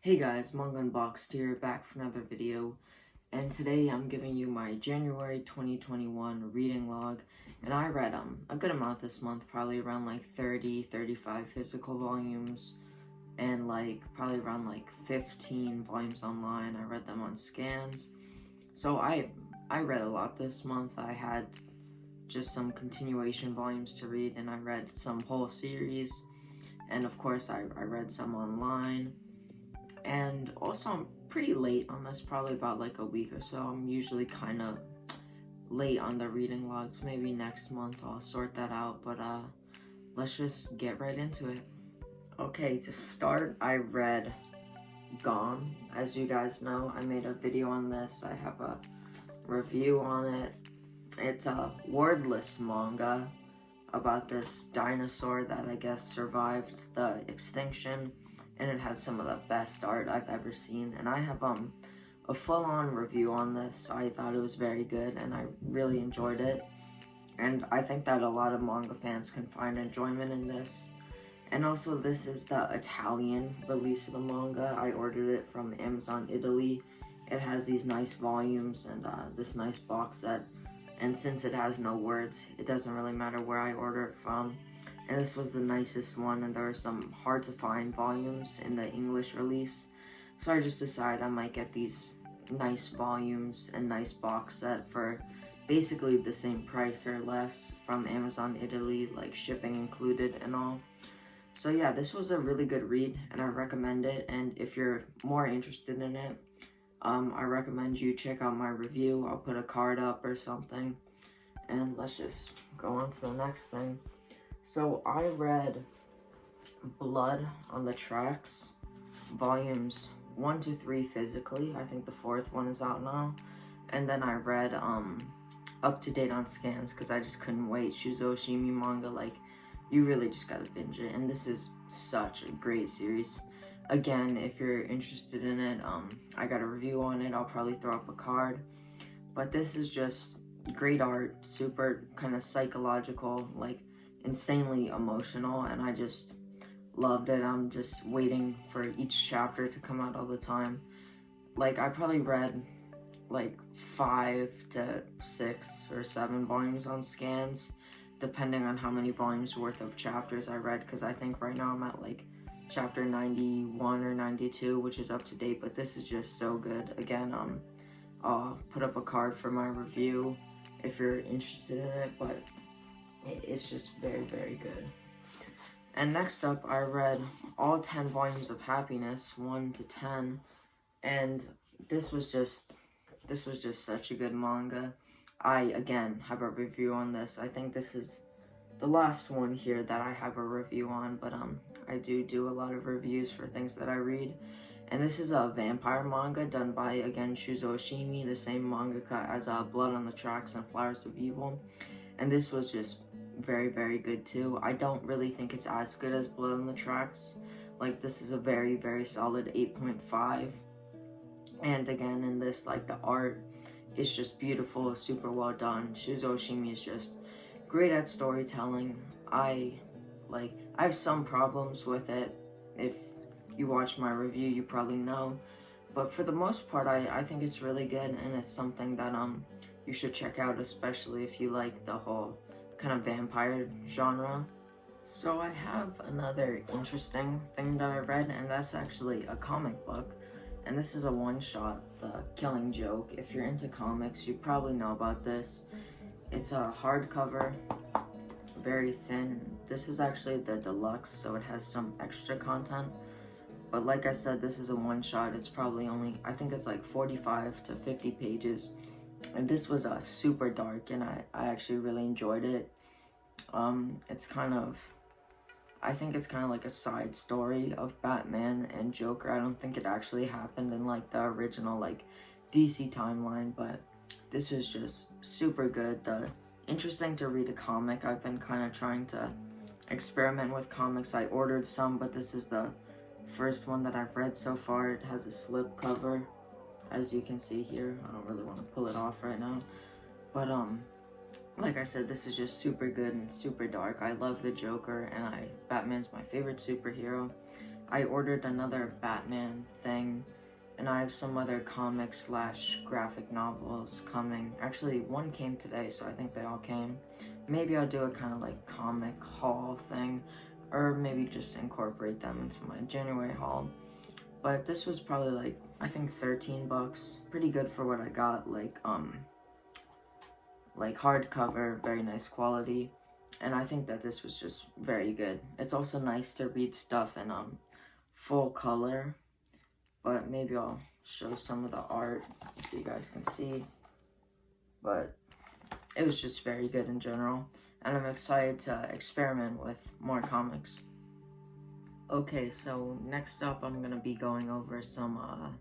Hey guys, Manga Unboxed here, back for another video, and today I'm giving you my January 2021 reading log, and I read a good amount this month, probably around like 35 physical volumes, and probably around 15 volumes online. I read them on scans, so I read a lot this month. I had just some continuation volumes to read, and I read some whole series, and of course I read some online. And also, I'm pretty late on this, probably about like a week or so. I'm usually kind of late on the reading logs. Maybe next month I'll sort that out, but let's just get right into it. Okay, to start, I read Gone. As you guys know, I made a video on this. I have a review on it. It's a wordless manga about this dinosaur that I guess survived the extinction, and it has some of the best art I've ever seen, and I have a full-on review on this. I thought it was very good and I really enjoyed it, and I think that a lot of manga fans can find enjoyment in this. And also, this is the Italian release of the manga. I ordered it from Amazon Italy. It has these nice volumes and this nice box set, and since it has no words, it doesn't really matter where I order it from. And this was the nicest one, and there are some hard to find volumes in the English release. So I just decided I might get these nice volumes and nice box set for basically the same price or less from Amazon Italy, like shipping included and all. So yeah, this was a really good read and I recommend it. And if you're more interested in it, I recommend you check out my review. I'll put a card up or something. And let's just go on to the next thing. So I read Blood on the Tracks, volumes 1 to 3 physically. I think the 4th one is out now. And then I read Up to Date on Scans because I just couldn't wait. Shootoshimi manga, like, you really just gotta binge it. And this is such a great series. Again, if you're interested in it, I got a review on it. I'll probably throw up a card. But this is just great art, super kind of psychological, like insanely emotional, and I just loved it. I'm just waiting for each chapter to come out all the time. Like, I probably read like 5 to 6 or 7 volumes on scans, depending on how many volumes worth of chapters I read, because I think right now I'm at like chapter 91 or 92, which is up to date, but this is just so good. Again, I'll put up a card for my review if you're interested in it, but it's just very, very good. And next up, I read all 10 volumes of Happiness, 1 to 10, and this was just such a good manga. I, again, have a review on this. I think this is the last one here that I have a review on, but I do a lot of reviews for things that I read. And this is a vampire manga done by, again, Shootoshimi, the same mangaka as Blood on the Tracks and Flowers of Evil. And this was just very, very good too. I don't really think it's as good as Blood on the Tracks. Like, this is a very, very solid 8.5. And again, in this, like, the art is just beautiful, super well done. Shootoshimi is just great at storytelling. I have some problems with it. If you watch my review, you probably know. But for the most part, I think it's really good, and it's something that you should check out, especially if you like the whole kind of vampire genre. So I have another interesting thing that I read, and that's actually a comic book. And this is a one-shot, The Killing Joke. If you're into comics, you probably know about this. It's a hardcover, very thin. This is actually the deluxe, so it has some extra content. But like I said, this is a one-shot. It's probably only, I think it's like 45 to 50 pages. And this was super dark, and I actually really enjoyed it. It's kind of, I think it's kind of like a side story of Batman and Joker. I don't think it actually happened in like the original like DC timeline, but this was just super good. Interesting to read a comic. I've been kind of trying to experiment with comics. I ordered some, but this is the first one that I've read so far. It has a slip cover, as you can see here. I don't really want to pull it off right now, but like I said, this is just super good and super dark. I love the Joker, and Batman's my favorite superhero. I ordered another Batman thing, and I have some other comics / graphic novels coming. Actually, one came today, so I think they all came. Maybe I'll do a kind of like comic haul thing, or maybe just incorporate them into my January haul. But this was probably like, I think 13 bucks. Pretty good for what I got, like hardcover, very nice quality. And I think that this was just very good. It's also nice to read stuff in full color, but maybe I'll show some of the art if you guys can see. But it was just very good in general, and I'm excited to experiment with more comics. Okay, so next up I'm gonna be going over some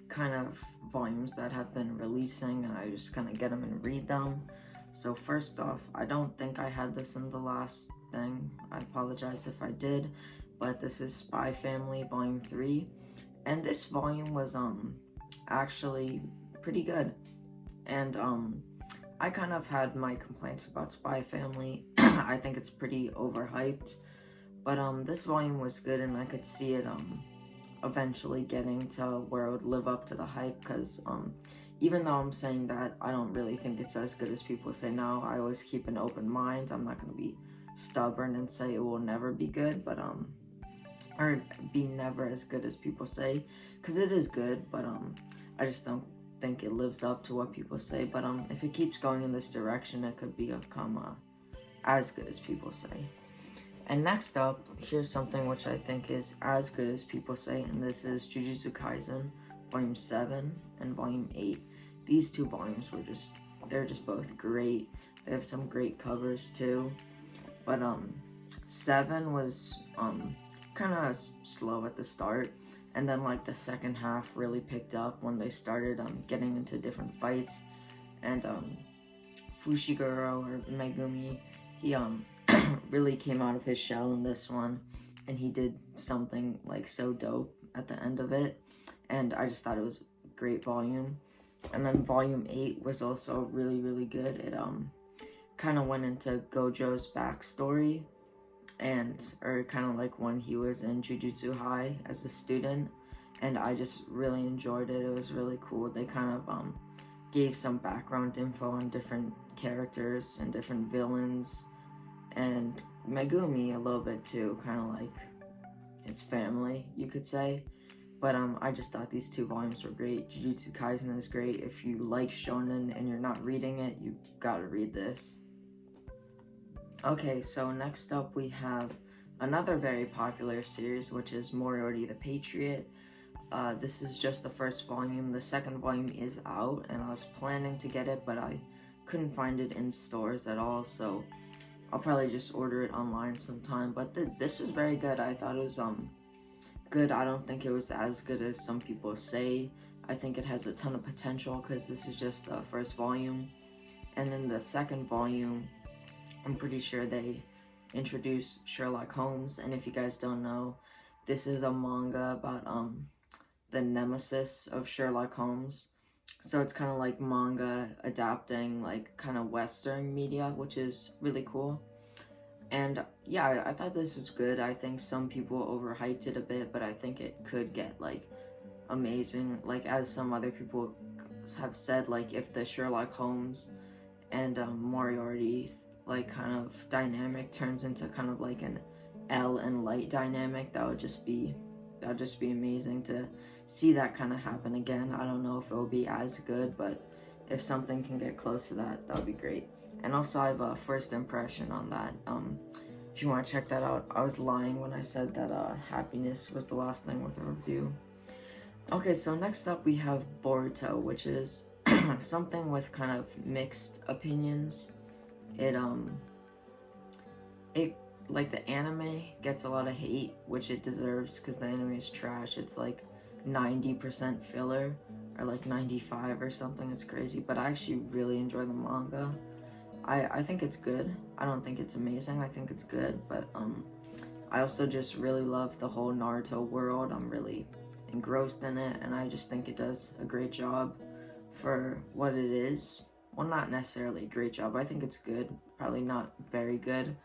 kind of volumes that have been releasing, and I just kind of get them and read them. So first off, I don't think I had this in the last thing. I apologize if I did, but this is Spy Family Volume 3, and this volume was actually pretty good. And I kind of had my complaints about Spy Family. I think it's pretty overhyped, but this volume was good, and I could see it eventually getting to where it would live up to the hype, because even though I'm saying that, I don't really think it's as good as people say now. I always keep an open mind. I'm not going to be stubborn and say it will never be good, but or be never as good as people say, because it is good, but I just don't think it lives up to what people say. But if it keeps going in this direction, it could become as good as people say. And next up, here's something which I think is as good as people say, and this is Jujutsu Kaisen Volume 7 and Volume 8. These two volumes were they're just both great. They have some great covers too. But 7 was kind of slow at the start, and then like the second half really picked up when they started getting into different fights. And Fushiguro, or Megumi, he really came out of his shell in this one, and he did something like so dope at the end of it, and I just thought it was a great volume. And then Volume 8 was also really, really good. It kind of went into Gojo's backstory, or kind of like when he was in Jujutsu High as a student, and I just really enjoyed it. It was really cool. They kind of gave some background info on different characters and different villains, and Megumi a little bit too, kind of like his family, you could say. But I just thought these two volumes were great. Jujutsu Kaisen is great. If you like shonen and you're not reading it, you gotta read this. Okay, so next up we have another very popular series, which is Moriarty The Patriot. This is just the first volume. The second volume is out, and I was planning to get it, but I couldn't find it in stores at all, so I'll probably just order it online sometime. But this was very good. I thought it was good. I don't think it was as good as some people say. I think it has a ton of potential, because this is just the first volume. And in the second volume, I'm pretty sure they introduce Sherlock Holmes. And if you guys don't know, this is a manga about the nemesis of Sherlock Holmes. So it's kind of like manga adapting like kind of Western media, which is really cool. And yeah, I thought this was good. I think some people overhyped it a bit, but I think it could get like amazing. Like, as some other people have said, like if the Sherlock Holmes and Moriarty like kind of dynamic turns into kind of like an L and Light dynamic, that would just be amazing to see that kind of happen again. I don't know if it will be as good, but if something can get close to that, that would be great. And also I have a first impression on that. If you want to check that out. I was lying when I said that Happiness was the last thing with a review. Okay, so next up we have Boruto, which is something with kind of mixed opinions. It like the anime gets a lot of hate, which it deserves, because the anime is trash. It's like 90% filler, or like 95 or something. It's crazy, but I actually really enjoy the manga. I think it's good. I don't think it's amazing. I think it's good, but I also just really love the whole Naruto world. I'm really engrossed in it, and I just think it does a great job for what it is. Well, not necessarily a great job. I think it's good. Probably not very good,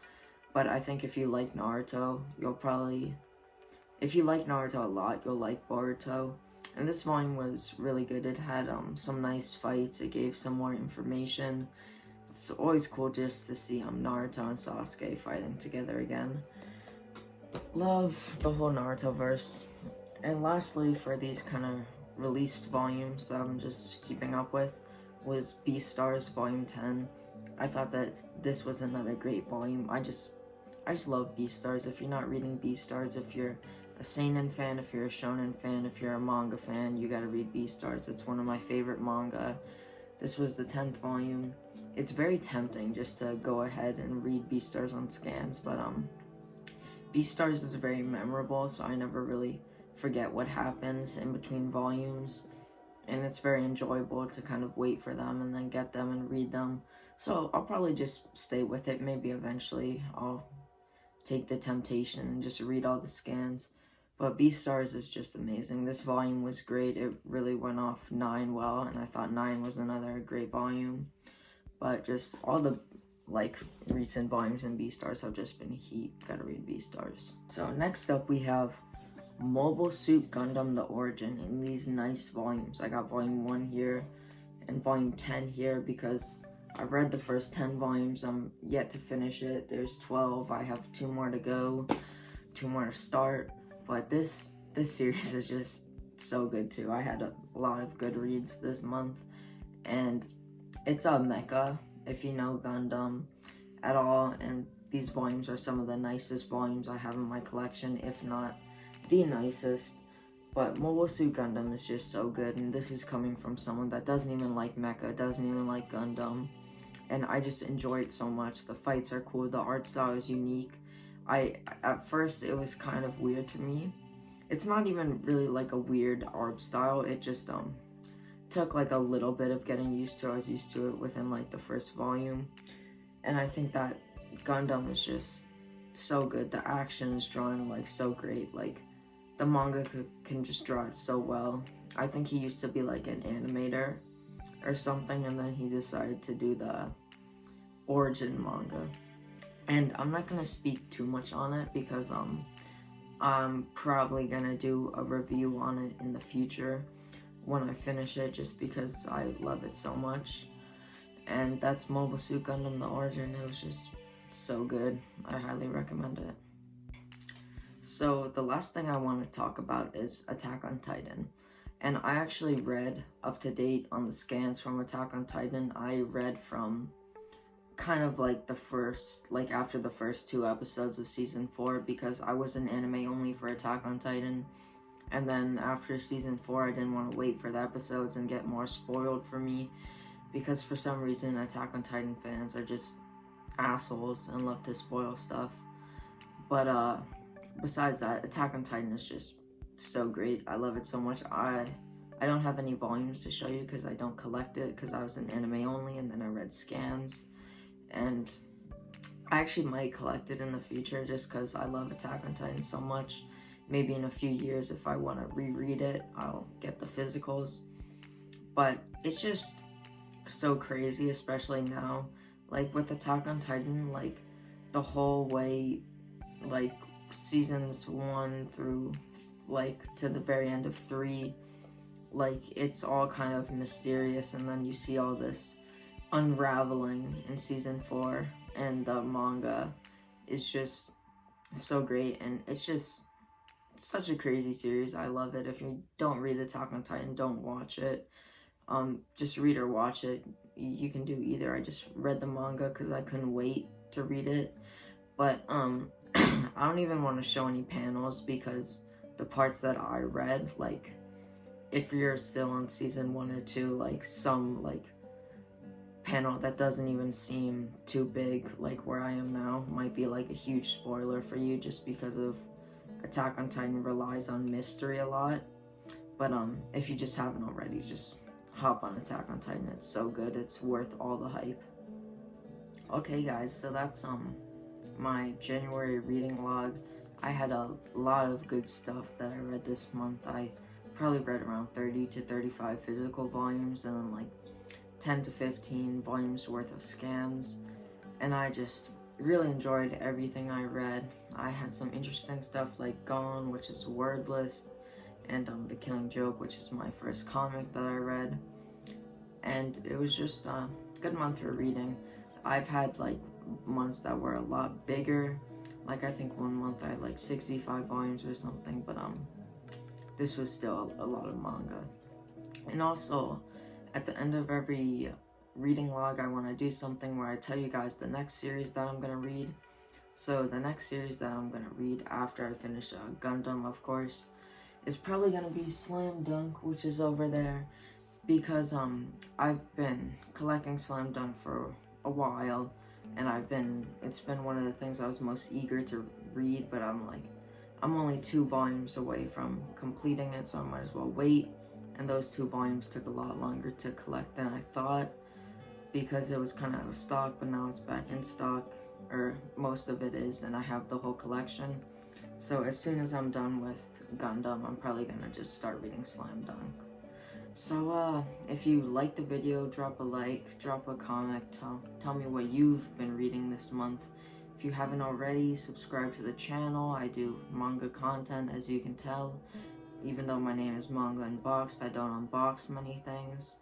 but I think if you like Naruto, you'll probably if you like Naruto a lot, you'll like Boruto. And this volume was really good. It had some nice fights. It gave some more information. It's always cool just to see Naruto and Sasuke fighting together again. Love the whole Naruto verse. And lastly, for these kind of released volumes that I'm just keeping up with, was Beastars Volume 10. I thought that this was another great volume. I just love Beastars. If you're not reading Beastars, if you're a seinen fan, if you're a shonen fan, if you're a manga fan, you gotta read Beastars. It's one of my favorite manga. This was the 10th volume. It's very tempting just to go ahead and read Beastars on scans, but Beastars is very memorable, so I never really forget what happens in between volumes, and it's very enjoyable to kind of wait for them and then get them and read them. So I'll probably just stay with it. Maybe eventually I'll take the temptation and just read all the scans. But Beastars is just amazing. This volume was great. It really went off 9 well, and I thought 9 was another great volume. But just all the recent volumes in Beastars have just been heat. Gotta read Beastars. So next up we have Mobile Suit Gundam The Origin in these nice volumes. I got volume 1 here and volume 10 here because I've read the first 10 volumes. I'm yet to finish it. There's 12. I have 2 more to go, 2 more to start. But this series is just so good too. I had a lot of good reads this month, and it's a mecha if you know Gundam at all, and these volumes are some of the nicest volumes I have in my collection, if not the nicest. But Mobile Suit Gundam is just so good, and this is coming from someone that doesn't even like mecha, doesn't even like Gundam, and I just enjoy it so much. The fights are cool, the art style is unique. At first it was kind of weird to me. It's not even really like a weird art style, it just took like a little bit of getting used to. I was used to it within like the first volume, and I think that Gundam is just so good. The action is drawn like so great. Like the manga can just draw it so well. I think he used to be like an animator or something, and then he decided to do the Origin manga. And I'm not gonna speak too much on it because I'm probably gonna do a review on it in the future when I finish it, just because I love it so much. And that's Mobile Suit Gundam The Origin. It was just so good. I highly recommend it. So the last thing I want to talk about is Attack on Titan. And I actually read up to date on the scans from Attack on Titan. I read from kind of like after the first 2 episodes of season 4, because I was an anime only for Attack on Titan, and then after season 4 I didn't want to wait for the episodes and get more spoiled for me, because for some reason Attack on Titan fans are just assholes and love to spoil stuff. But besides that, Attack on Titan is just so great. I love it so much. I don't have any volumes to show you because I don't collect it, because I was an anime only and then I read scans. And I actually might collect it in the future just because I love Attack on Titan so much. Maybe in a few years, if I want to reread it, I'll get the physicals. But it's just so crazy, especially now. Like with Attack on Titan, like the whole way, like seasons 1 through like to the very end of 3, like it's all kind of mysterious, and then you see all this unraveling in season 4, and the manga is just so great, and it's just such a crazy series. I love it. If you don't read Attack on Titan, don't watch it. Just read or watch it. You can do either. I just read the manga because I couldn't wait to read it, but I don't even want to show any panels, because the parts that I read, like if you're still on season 1 or 2, like some like panel that doesn't even seem too big, like where I am now, might be like a huge spoiler for you, just because of Attack on Titan relies on mystery a lot. But if you just haven't already, just hop on Attack on Titan. It's so good. It's worth all the hype. Okay guys, so that's my January reading log. I had a lot of good stuff that I read this month. I probably read around 30 to 35 physical volumes, and then like 10 to 15 volumes worth of scans, and I just really enjoyed everything I read. I had some interesting stuff like Gone, which is wordless, and The Killing Joke, which is my first comic that I read. And it was just a good month for reading. I've had like months that were a lot bigger. Like I think one month I had like 65 volumes or something, but this was still a lot of manga. And also, at the end of every reading log, I want to do something where I tell you guys the next series that I'm going to read. So the next series that I'm going to read after I finish Gundam, of course, is probably going to be Slam Dunk, which is over there, because I've been collecting Slam Dunk for a while, and it's been one of the things I was most eager to read, but I'm only 2 volumes away from completing it, so I might as well wait. And those 2 volumes took a lot longer to collect than I thought, because it was kind of out of stock, but now it's back in stock, or most of it is, and I have the whole collection. So as soon as I'm done with Gundam, I'm probably gonna just start reading Slam Dunk. So if you liked the video, drop a like, drop a comment, tell me what you've been reading this month. If you haven't already, subscribe to the channel. I do manga content, as you can tell. Even though my name is Manga Unboxed, I don't unbox many things,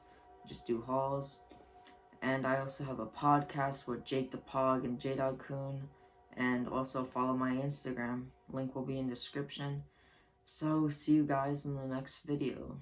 just do hauls. And I also have a podcast with Jake the Pog and J-Dog-kun, and also follow my Instagram. Link will be in description. So see you guys in the next video.